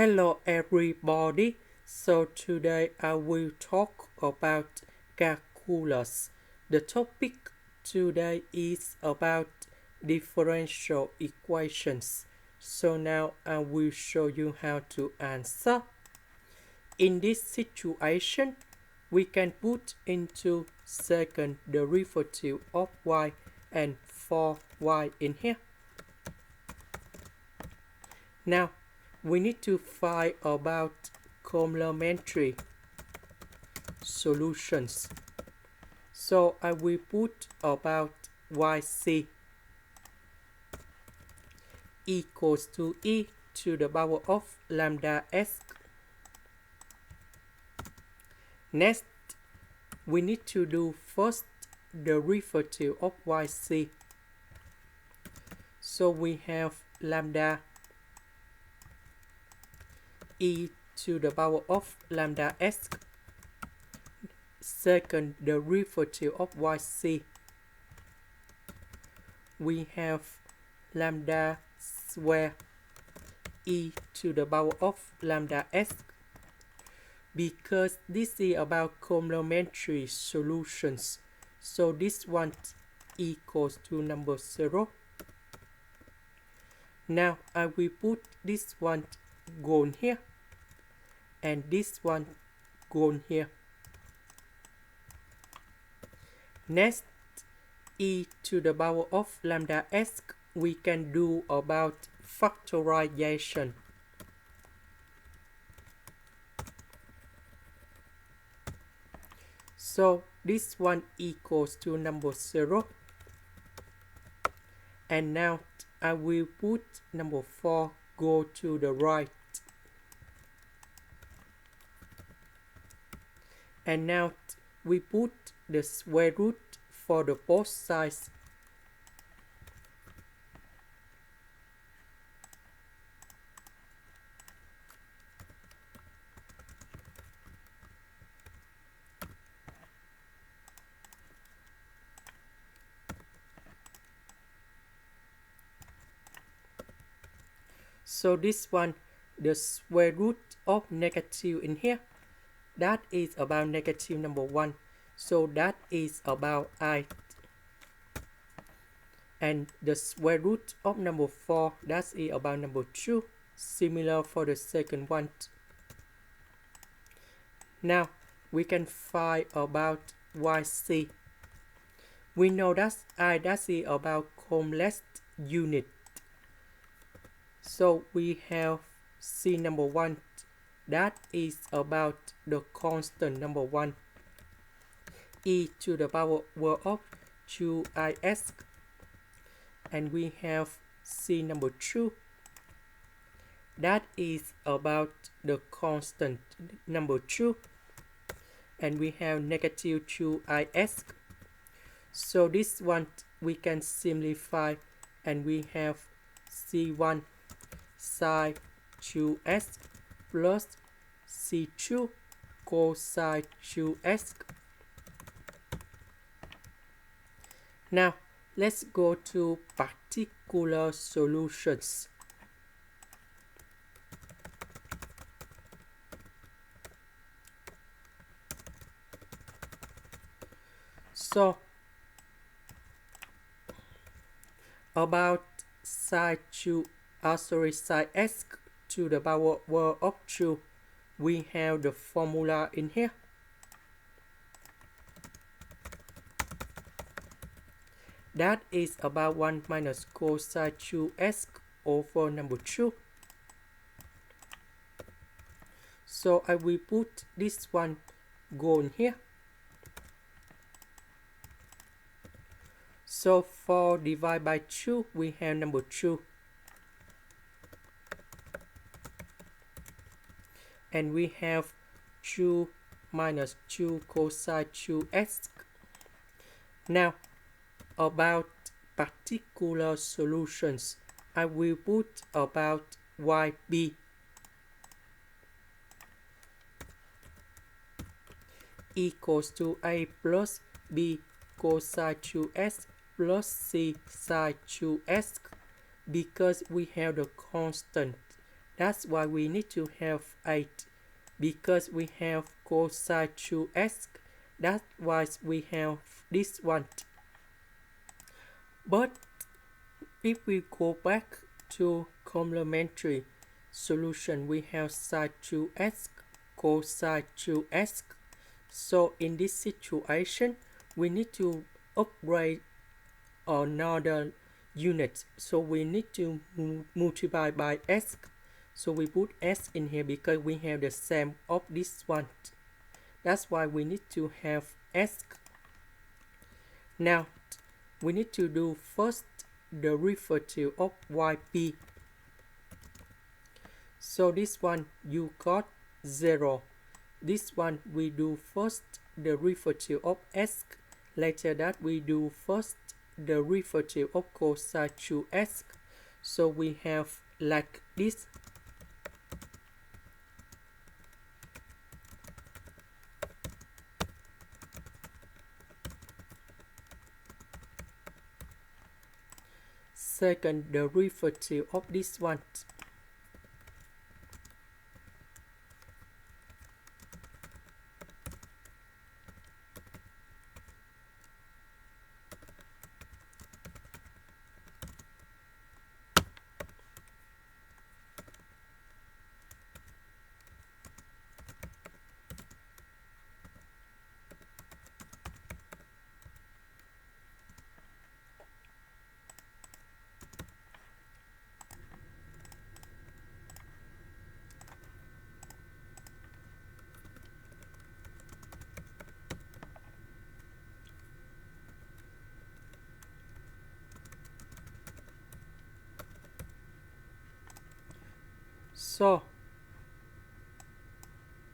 Hello everybody. So today I will talk about calculus. The topic today is about differential equations. So now I will show you how to answer. In this situation, we can put into second derivative of y and 4y in here. Now, we need to find about complementary solutions. So I will put about yc equals to e to the power of lambda s. Next, we need to do first derivative of yc. So we have lambda e to the power of lambda s. Second derivative of yc, we have lambda square e to the power of lambda s. Because this is about complementary solutions, so this one equals to number 0. Now I will put this one gone here and this one gone here. Next, e to the power of lambda s, we can do about factorization. So this one equals to number 0. And now I will put number 4 go to the right. And now we put the square root for the both sides. So this one, the square root of negative in here, that is about negative number 1. So that is about I. And the square root of number 4, that is about number 2. Similar for the second one. Now we can find about yc. We know that I, that is about complex unit. So we have c number 1, that is about the constant number 1, e to the power of 2is. And we have c number 2, that is about the constant number 2. And we have negative 2is. So this one we can simplify, and we have c1 sine 2s plus c2 cosine 2s. Now let's go to particular solutions. So about sine s to the power of 2, we have the formula in here. That is about 1 minus cosine 2s over number 2. So I will put this one gone here. So 4 divided by 2, we have number 2. And we have 2 minus 2 cosine 2s. Now, about particular solutions, I will put about yb equals to a plus b cosine 2s plus c sine 2s, because we have the constant That's why we need to have 8, because we have cosine 2x. That's why we have this one. But if we go back to complementary solution, we have sine 2x, cosine 2x. So in this situation, we need to upgrade another unit. So we need to multiply by s. So we put s in here because we have the same of this one. That's why we need to have s. Now we need to do first the derivative of yp. So this one you got 0. This one we do first the derivative of s. Later that we do first the derivative of cosine 2x. So we have like this. Second derivative of this one. So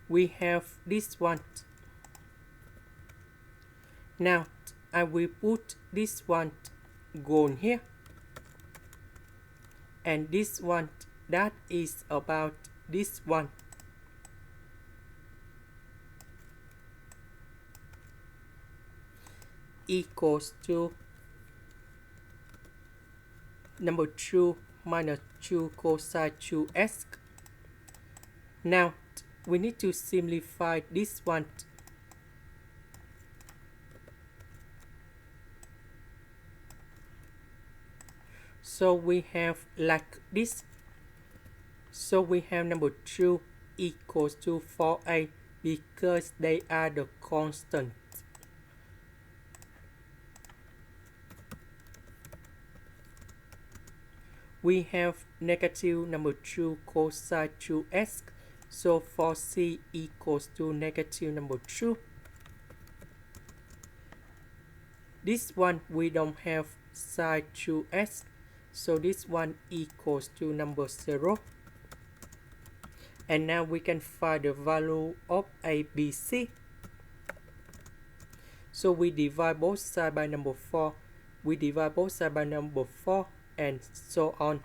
we have this one. Now I will put this one gone here, and this one that is about this one. Equals to number 2 minus 2 cosine 2x. Now we need to simplify this one. So we have like this. So we have number 2 equals to 4a because they are the constant. We have negative number 2 cosine 2x. So 4c equals to negative number 2. This one we don't have sine 2x. So this one equals to number 0. And now we can find the value of a, b, c. So we divide both sides by number 4. We divide both sides by number 4 and so on.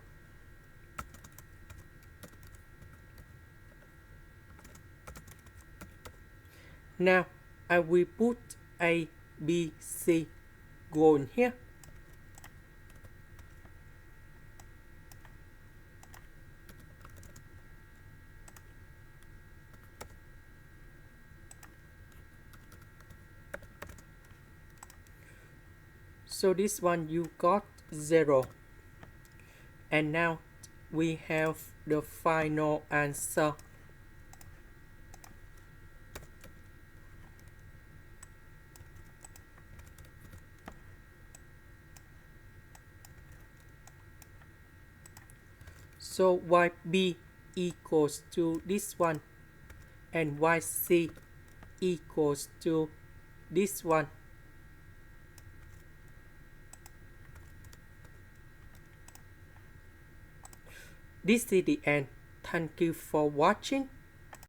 Now I will put a, b, c go in here. So this one you got 0. And now we have the final answer. So yb equals to this one and yc equals to this one. This is the end. Thank you for watching.